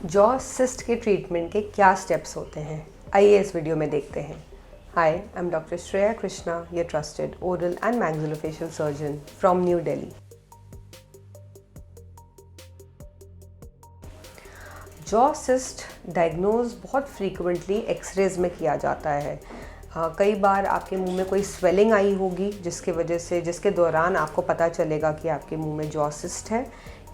Jaw cyst के treatment के क्या स्टेप्स होते हैं, आइए इस वीडियो में देखते हैं। Hi, I am doctor Shreya Krishna, your trusted oral and maxillofacial surgeon from New Delhi. Jaw cyst diagnose बहुत फ्रीक्वेंटली एक्सरेज में किया जाता है। कई बार आपके मुंह में कोई स्वेलिंग आई होगी जिसके दौरान आपको पता चलेगा कि आपके मुंह में जॉ सिस्ट है,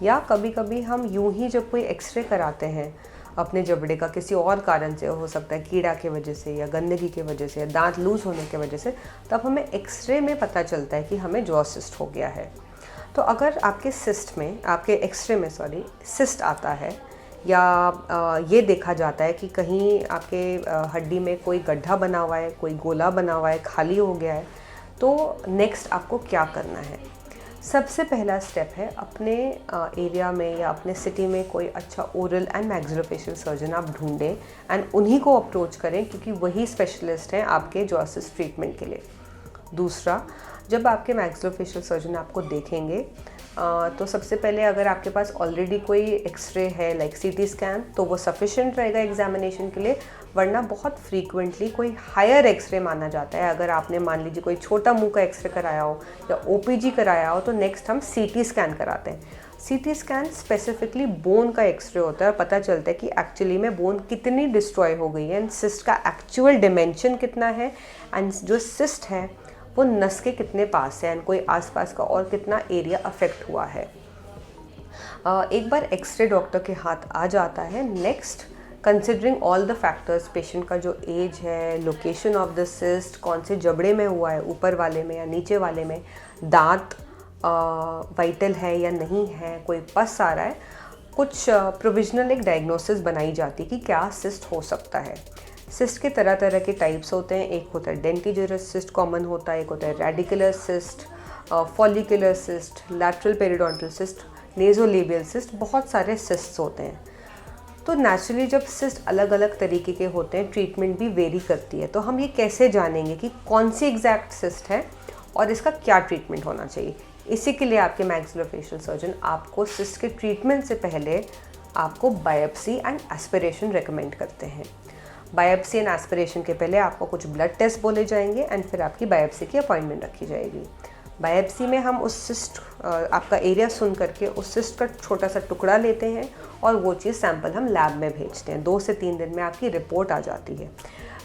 या कभी कभी हम यूं ही जब कोई एक्सरे कराते हैं अपने जबड़े का, किसी और कारण से हो सकता है, कीड़ा की वजह से या गंदगी की वजह से या दांत लूज होने की वजह से, तब हमें एक्सरे में पता चलता है कि हमें जॉ सिस्ट हो गया है। तो अगर आपके एक्सरे में सिस्ट आता है या ये देखा जाता है कि कहीं आपके हड्डी में कोई गड्ढा बना हुआ है, कोई गोला बना हुआ है, खाली हो गया है, तो नेक्स्ट आपको क्या करना है। सबसे पहला स्टेप है, अपने एरिया में या अपने सिटी में कोई अच्छा ओरल एंड मैक्सिलोफेशियल सर्जन आप ढूंढें एंड उन्हीं को अप्रोच करें, क्योंकि वही स्पेशलिस्ट हैं आपके जॉ सिस्ट ट्रीटमेंट के लिए। दूसरा, जब आपके मैक्सिलोफेशियल सर्जन आपको देखेंगे तो सबसे पहले अगर आपके पास ऑलरेडी कोई एक्सरे है लाइक सीटी स्कैन, तो वो सफिशिएंट रहेगा एग्जामिनेशन के लिए, वरना बहुत फ्रीक्वेंटली कोई हायर एक्सरे माना जाता है। अगर आपने मान लीजिए कोई छोटा मुंह का एक्सरे कराया हो या ओपीजी कराया हो, तो नेक्स्ट हम सीटी स्कैन कराते हैं। सीटी स्कैन स्पेसिफिकली बोन का एक्सरे होता है और पता चलता है कि एक्चुअली में बोन कितनी डिस्ट्रॉय हो गई है एंड सिस्ट का एक्चुअल डिमेंशन कितना है, एंड जो सिस्ट है वो नस के कितने पास है एंड कोई आसपास का और कितना एरिया अफेक्ट हुआ है। एक बार एक्सरे डॉक्टर के हाथ आ जाता है, next considering all the factors, patient का जो एज है, लोकेशन ऑफ द सिस्ट, कौन से जबड़े में हुआ है, ऊपर वाले में या नीचे वाले में, दांत वाइटल है या नहीं है, कोई पस आ रहा है, कुछ प्रोविजनल एक डायग्नोसिस बनाई जाती है कि क्या सिस्ट हो सकता है। सिस्ट के तरह तरह के टाइप्स होते हैं। एक होता है डेंटिजरस सिस्ट, कॉमन होता है। एक होता है radicular cyst, follicular cyst, lateral periodontal cyst, nasolabial cyst, बहुत सारे सिस्ट होते हैं। तो नेचुरली जब सिस्ट अलग अलग तरीके के होते हैं, ट्रीटमेंट भी वेरी करती है। तो हम ये कैसे जानेंगे कि कौन सी एग्जैक्ट सिस्ट है और इसका क्या ट्रीटमेंट होना चाहिए। इसी के लिए आपके मैक्सिलोफेशियल सर्जन आपको सिस्ट के ट्रीटमेंट से पहले आपको बायोप्सी एंड एस्पिरेशन रेकमेंड करते हैं। बायोप्सी एंड एस्पिरेशन के पहले आपको कुछ ब्लड टेस्ट बोले जाएंगे एंड फिर आपकी बायोप्सी की अपॉइंटमेंट रखी जाएगी। बायोप्सी में हम उस सिस्ट आपका एरिया सुन करके उस सिस्ट का छोटा सा टुकड़ा लेते हैं और वो चीज़ सैंपल हम लैब में भेजते हैं। 2 से 3 दिन में आपकी रिपोर्ट आ जाती है।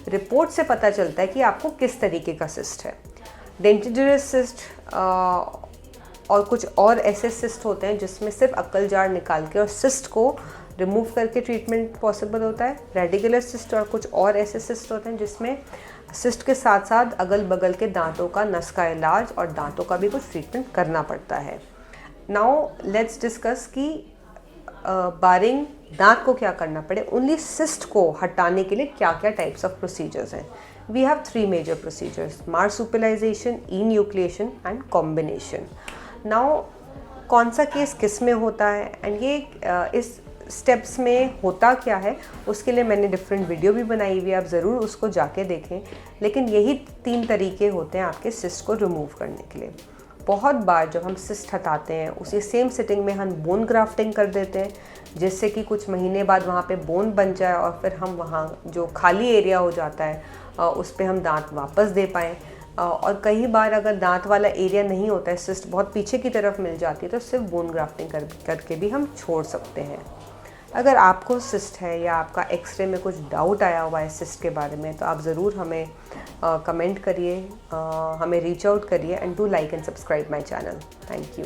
रिपोर्ट से पता चलता है कि आपको किस तरीके का सिस्ट है। डेंटिजरस सिस्ट और कुछ और ऐसे सिस्ट होते हैं जिसमें सिर्फ अक्कल जार निकाल के और सिस्ट को रिमूव करके ट्रीटमेंट पॉसिबल होता है। रेडिकुलर सिस्ट और कुछ और ऐसे सिस्ट होते हैं जिसमें सिस्ट के साथ साथ अगल बगल के दांतों का, नस का इलाज और दांतों का भी कुछ ट्रीटमेंट करना पड़ता है। नाउ लेट्स डिस्कस कि बारिंग दांत को क्या करना पड़े, ओनली सिस्ट को हटाने के लिए क्या क्या टाइप्स ऑफ प्रोसीजर्स हैं। We have 3 major procedures: marsupialization, enucleation and combination. Now कौन सा केस किस में होता है एंड ये इस स्टेप्स में होता क्या है, उसके लिए मैंने डिफरेंट वीडियो भी बनाई हुई है, आप ज़रूर उसको जाके देखें। लेकिन यही 3 तरीके होते हैं आपके सिस्ट को रिमूव करने के लिए। बहुत बार जब हम सिस्ट हटाते हैं उसी सेम सिटिंग में हम बोन ग्राफ्टिंग कर देते हैं, जिससे कि कुछ महीने बाद वहाँ पे बोन बन जाए और फिर हम वहाँ जो खाली एरिया हो जाता है उस पर हम दांत वापस दे पाएँ। और कई बार अगर दांत वाला एरिया नहीं होता है, सिस्ट बहुत पीछे की तरफ मिल जाती है, तो सिर्फ बोन ग्राफ्टिंग करके भी हम छोड़ सकते हैं। अगर आपको सिस्ट है या आपका एक्सरे में कुछ डाउट आया हुआ है सिस्ट के बारे में, तो आप ज़रूर हमें कमेंट करिए, हमें रीच आउट करिए and do like and subscribe my channel. Thank you.